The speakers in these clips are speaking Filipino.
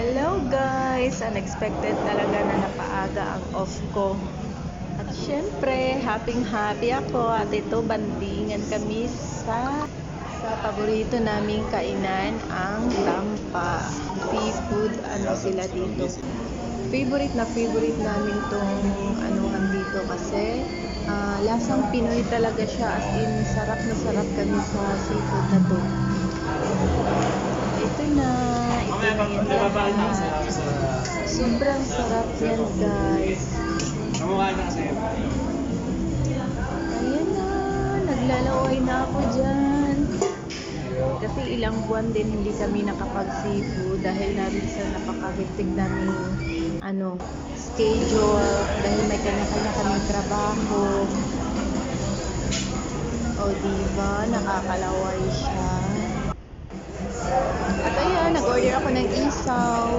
Hello guys! Unexpected talaga na napaaga ang off ko. At syempre, happy ako. At ito, bandingan kami sa paborito naming kainan, ang Dampa. Seafood, sila dito. Favorite namin tong anuhan dito kasi lasang Pinoy talaga siya. As in, sarap na sarap kami sa seafood na to. Ito na yan lahat. Sobrang sarap yan guys. Ayan na, naglalaway na ako dyan. Kasi ilang buwan din hindi kami nakapag-seafood dahil narin sa napaka-hectic namin schedule, dahil may kanya-kanya kaming trabaho. O diba, nakakalaway siya. At ayan, nag-order ako ng isaw.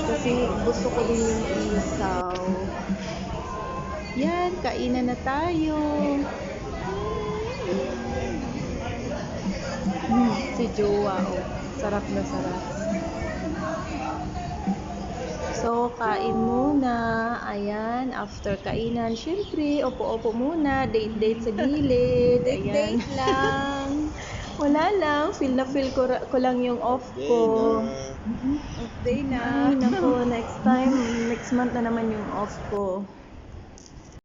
Kasi gusto ko din yung isaw. Yan, kainan na tayo. Si Jowa, sarap na sarap. So, kain muna. Ayan, after kainan, syempre, opo-opo muna. Date sa gilid. Ayan. Date lang. Wala lang, feel ko lang yung off ko. Off day na. Ay, naku, next month na naman yung off ko.